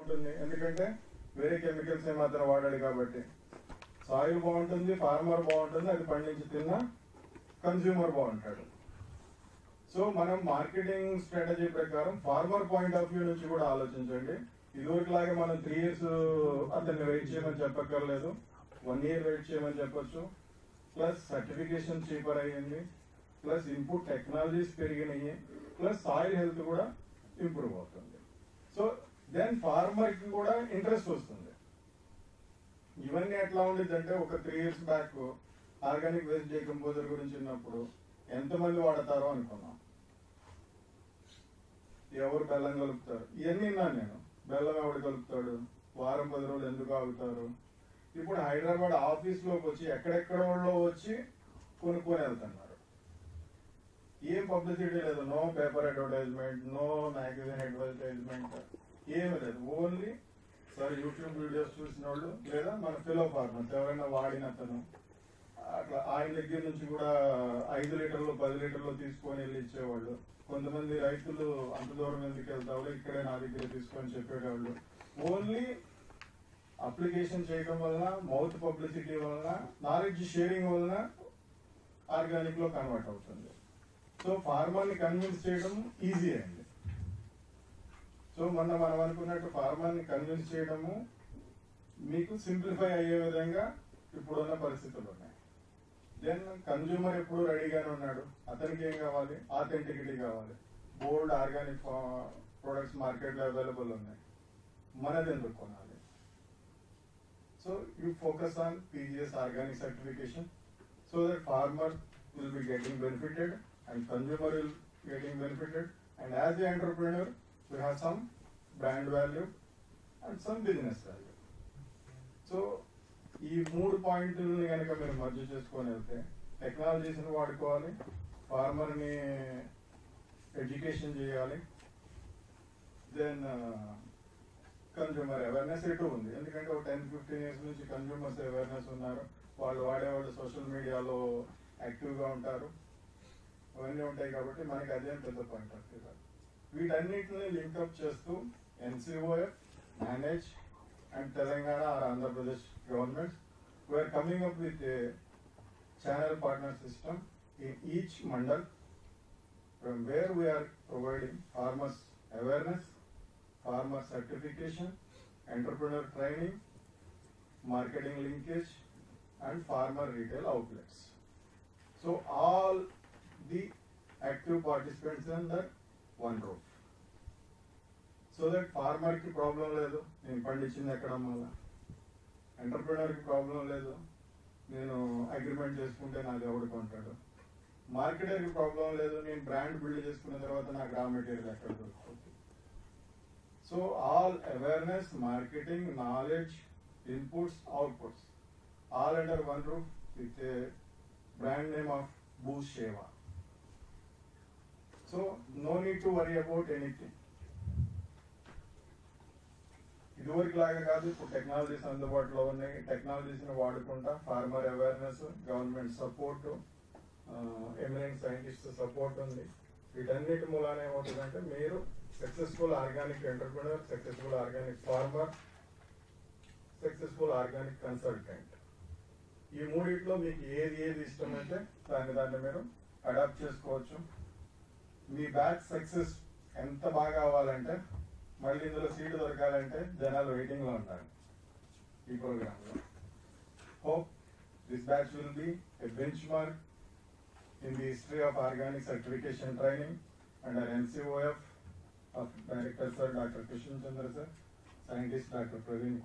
బాగుంటుంది, ఎందుకంటే వేరే కెమికల్స్ ఏమాత్రం వాడాడు కాబట్టి. సాయిల్ బాగుంటుంది, ఫార్మర్ బాగుంటుంది, అది పండించి తిన్న కన్స్యూమర్ బాగుంటాడు. సో మనం మార్కెటింగ్ స్ట్రాటజీ ప్రకారం ఫార్మర్ పాయింట్ ఆఫ్ వ్యూ నుంచి కూడా ఆలోచించండి. ఇదివరకులాగా మనం 3 years అతన్ని వెయిట్ చేయమని చెప్పక్కర్లేదు, 1 year వెయిట్ చేయమని చెప్పొచ్చు. ప్లస్ సర్టిఫికేషన్ చీపర్ అయ్యింది, ప్లస్ ఇన్పుట్ టెక్నాలజీస్ పెరిగినాయి, ప్లస్ సాయిల్ హెల్త్ కూడా ఇంప్రూవ్ అవుతుంది. సో దెన్ ఫార్మర్ కి కూడా ఇంట్రెస్ట్ వస్తుంది. ఇవన్నీ ఎట్లా ఉండేది అంటే, ఒక 3 years back organic waste decomposer గురించి ఉన్నప్పుడు ఎంతమంది వాడతారో అనుకున్నాం. ఎవరు బెల్లం కలుపుతారు, ఇవన్నీ విన్నాను నేను. బెల్లం ఎవడు కలుపుతాడు, వారం 10 రోజులు ఎందుకు ఆగుతారు. ఇప్పుడు హైదరాబాద్ ఆఫీస్లోకి వచ్చి ఎక్కడెక్కడ వాళ్ళు వచ్చి కొనుక్కొని వెళ్తున్నారు. ఏం పబ్లిసిటీ లేదు, no paper advertisement, no magazine advertisement, ఏమీ లేదు. ఓన్లీ సార్ యూట్యూబ్ వీడియోస్ చూసిన వాళ్ళు, లేదా మన ఫెలో ఫార్మర్స్ ఎవరైనా వాడిన అతను అట్లా ఆయన దగ్గర నుంచి కూడా 5 లీటర్లు 10 లీటర్లు తీసుకొని వెళ్ళి ఇచ్చేవాళ్ళు. కొంతమంది రైతులు అంత దూరం ఎందుకు వెళ్తావు, ఇక్కడే నా దగ్గర తీసుకొని చెప్పేవాళ్ళు. ఓన్లీ అప్లికేషన్ చేయడం వలన, మౌత్ పబ్లిసిటీ వలన, నాలెడ్జ్ షేరింగ్ వలన ఆర్గానిక్ లో కన్వర్ట్ అవుతుంది. సో ఫార్మర్ ని కన్విన్స్ చేయడం ఈజీ అండి. సో మనం అనుకున్నట్టు ఫార్మర్ ని కన్విన్స్ చేయడము మీకు సింప్లిఫై అయ్యే విధంగా ఇప్పుడున్న పరిస్థితులు ఉన్నాయి. దెన్ కన్జ్యూమర్ ఎప్పుడు రెడీగానే ఉన్నాడు. అతనికి ఏం కావాలి, ఆథెంటిసిటీ కావాలి. బోల్డ్ ఆర్గానిక్ ప్రొడక్ట్స్ మార్కెట్లో అవైలబుల్ ఉన్నాయి, మనది ఎందుకు కొనాలి. So you focus on PGS organic certification so that farmer will be getting benefited and consumer will getting benefited, and as the entrepreneur you have some brand value and some business value. So ఈ 3 పాయింట్లని కనుక మీరు merge చేసుకొని వెళ్తే, టెక్నాలజీస్ని వాడుకోవాలి, ఫార్మర్ని education చేయాలి, then consumer awareness ఎటు ఉంది. ఎందుకంటే ఒక 10-15 years నుంచి కన్జ్యూమర్స్ అవేర్నెస్ ఉన్నారు. వాళ్ళు వాడేవాళ్ళు సోషల్ మీడియాలో యాక్టివ్గా ఉంటారు, అవన్నీ ఉంటాయి. కాబట్టి మనకి అదేం పెద్ద పాయింట్ ఆఫ్ వ్యూ కాదు. వీటన్నిటిని లింకప్ చేస్తూ NCOF, manage and Telangana or Andhra Pradesh governments, we are coming up with a channel partner system in each mandal, from where we are providing farmers awareness, farmer certification, entrepreneur training, marketing linkage, and farmer retail outlets. So all the active participants under one roof. So that farmer కి problem లేదు, నేను పండించింది ఎక్కడ అమ్మాలా. Entrepreneur కి problem లేదు, నేను agreement చేసుకుంటే నాకు ఎవడు కొంటాడు. మార్కెటర్ కి ప్రాబ్లం లేదు, నేను బ్రాండ్ బిల్డ్ చేసుకున్న తర్వాత నాకు రా మెటీరియల్ ఎక్కడ దొరుకుతుంది. So all awareness, marketing, knowledge, inputs, outputs all under one roof with a brand name of Boost Seva. So no need to worry about anything. ఇదివరకు లాగా కాదు, ఇప్పుడు టెక్నాలజీస్ అందుబాటులో ఉన్నాయి. టెక్నాలజీస్ని వాడుకుంటా farmer awareness, government support, eminent scientist support ఉంది. వీటన్నిటి మూలాన ఏమవుతుందంటే, మీరు successful organic entrepreneur, successful organic farmer, successful organic consultant. ఈ మూడిట్లో మీకు ఏది ఇష్టమైతే దాన్ని మీరు అడాప్ట్ చేసుకోవచ్చు. మీ బ్యాచ్ సక్సెస్ ఎంత బాగా అవ్వాలంటే, మళ్ళీ ఇందులో సీట్ దొరకాలంటే జనాలు వెయిటింగ్ లో ఉంటారు ఈ ప్రోగ్రామ్ లో. Hope this batch will be a bench mark in the history of organic certification training under NCOF of Director Sir Dr. Krishna Chandra Sir, Scientist Dr. Praveen